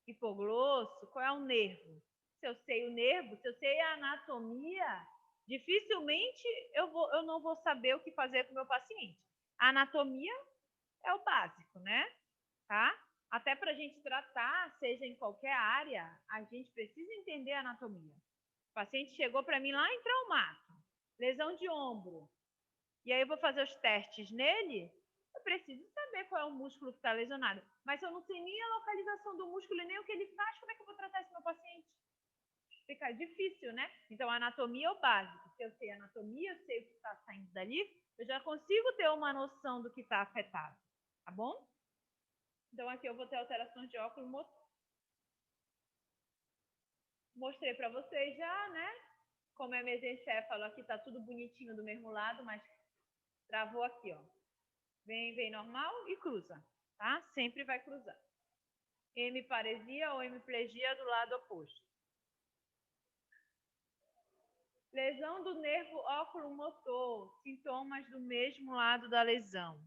Hipoglosso? Qual é o nervo? Se eu sei o nervo, se eu sei a anatomia, dificilmente eu não vou saber o que fazer com o meu paciente. A anatomia é o básico, né? Tá? Até para a gente tratar, seja em qualquer área, a gente precisa entender a anatomia. O paciente chegou para mim lá em traumato, lesão de ombro. E aí eu vou fazer os testes nele, eu preciso saber qual é o músculo que está lesionado. Mas se eu não sei nem a localização do músculo e nem o que ele faz, como é que eu vou tratar esse meu paciente? Fica difícil, né? Então, a anatomia é o básico. Se eu sei a anatomia, eu sei o que está saindo dali, eu já consigo ter uma noção do que está afetado. Tá bom? Então, aqui eu vou ter alterações de óculo motor. Mostrei para vocês já, né? Como é mesencéfalo, aqui tá tudo bonitinho do mesmo lado, mas travou aqui, ó. Vem normal e cruza, tá? Sempre vai cruzar. Hemiparesia ou hemiplegia do lado oposto. Lesão do nervo oculomotor, sintomas do mesmo lado da lesão.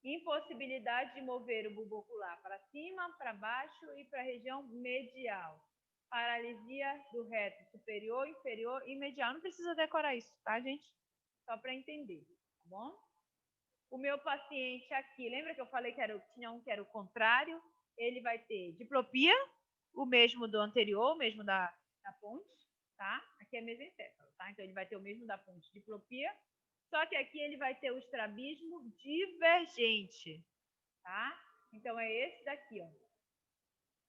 Impossibilidade de mover o bulbo ocular para cima, para baixo e para a região medial. paralisia do reto superior, inferior e medial. Não precisa decorar isso, tá, gente? Só para entender, tá bom? O meu paciente aqui, lembra que eu falei que tinha um que era o contrário? Ele vai ter diplopia, o mesmo do anterior, o mesmo da ponte, tá? Aqui é mesencéfalo, tá? Então ele vai ter o mesmo da ponte, diplopia, só que aqui ele vai ter o estrabismo divergente, tá? Então é esse daqui, ó.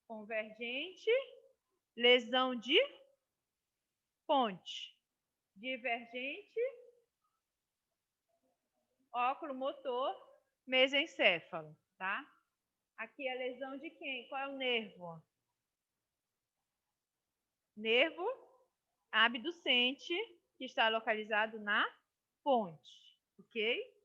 Convergente, lesão de ponte. Divergente, óculo motor, mesencéfalo, tá? Aqui é a lesão de quem? Qual é o nervo? Nervo abducente, que está localizado na ponte, ok?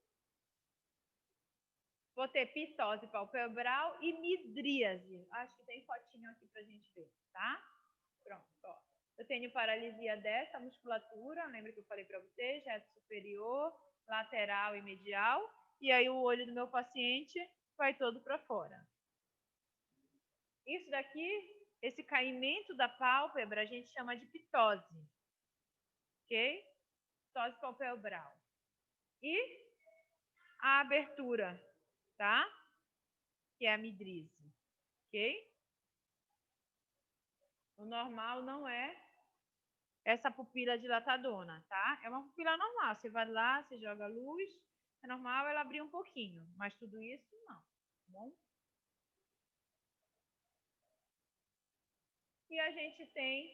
Vou ter pitose palpebral e midríase. Acho que tem fotinho aqui pra gente ver, tá? Pronto, ó. Eu tenho paralisia dessa musculatura, lembra que eu falei para vocês? Reto superior, lateral e medial. E aí o olho do meu paciente vai todo para fora. Isso daqui, esse caimento da pálpebra, a gente chama de pitose. Ok? Pitose palpebral. E a abertura, tá? Que é a midríase. Ok? O normal não é essa pupila dilatadona, tá? É uma pupila normal. Você vai lá, você joga a luz, é normal ela abrir um pouquinho, mas tudo isso não, tá bom? E a gente tem,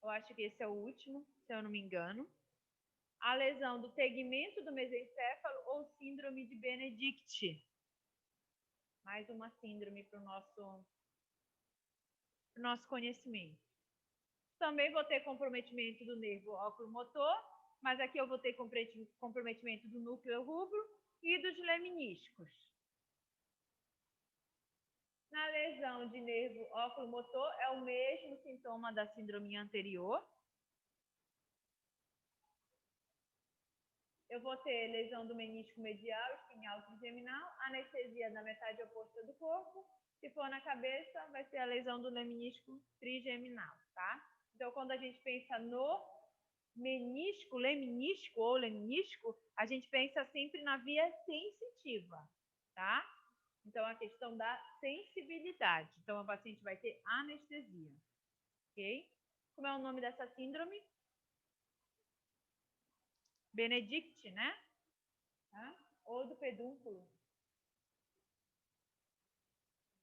eu acho que esse é o último, se eu não me engano, a lesão do tegmento do mesencéfalo ou síndrome de Benedict. Mais uma síndrome para o nosso conhecimento. Também vou ter comprometimento do nervo oculomotor, mas aqui eu vou ter comprometimento do núcleo rubro e dos leminíscos. Na lesão de nervo oculomotor, é o mesmo sintoma da síndrome anterior. Eu vou ter lesão do menisco medial, espinhal trigeminal, anestesia da metade oposta do corpo. Se for na cabeça, vai ser a lesão do leminisco trigeminal, tá? Então, quando a gente pensa no menisco, leminisco ou leminisco, a gente pensa sempre na via sensitiva, tá? Então, a questão da sensibilidade. Então, o paciente vai ter anestesia, ok? Como é o nome dessa síndrome? Benedict, né? Tá? Ou do pedúnculo.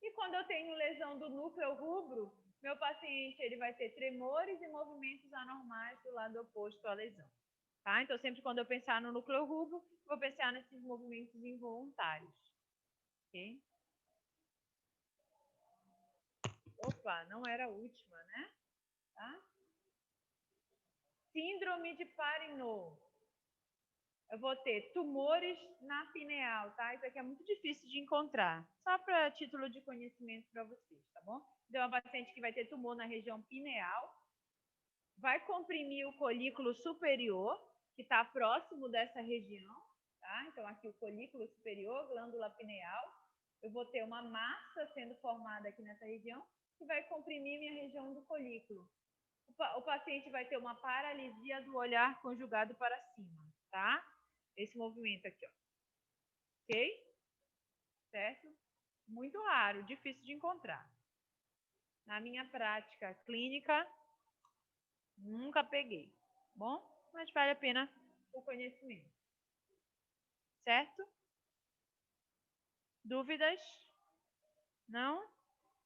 E quando eu tenho lesão do núcleo rubro, meu paciente ele vai ter tremores e movimentos anormais do lado oposto à lesão. Tá? Então, sempre quando eu pensar no núcleo rubro, vou pensar nesses movimentos involuntários. Ok? Opa, não era a última, né? Tá? Síndrome de Parinot. Eu vou ter tumores na pineal, tá? Isso aqui é muito difícil de encontrar. Só para título de conhecimento para vocês, tá bom? Então, é uma paciente que vai ter tumor na região pineal, vai comprimir o colículo superior, que está próximo dessa região, tá? Então, aqui o colículo superior, glândula pineal. Eu vou ter uma massa sendo formada aqui nessa região, que vai comprimir minha região do colículo. O paciente vai ter uma paralisia do olhar conjugado para cima, tá? Esse movimento aqui, ó. Ok? Certo? Muito raro, difícil de encontrar. Na minha prática clínica, nunca peguei. Bom? Mas vale a pena o conhecimento. Certo? Dúvidas? Não?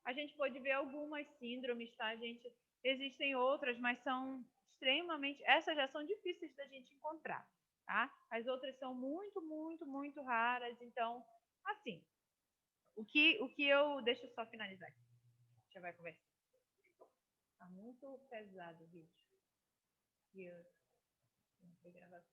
A gente pode ver algumas síndromes, tá, gente? Existem outras, mas são extremamente... Essas já são difíceis da gente encontrar, tá? As outras são muito, muito, muito raras. Então, assim, o que eu... Deixa eu só finalizar aqui. Já vai conversar. Tá muito pesado o vídeo. E eu não vou gravar.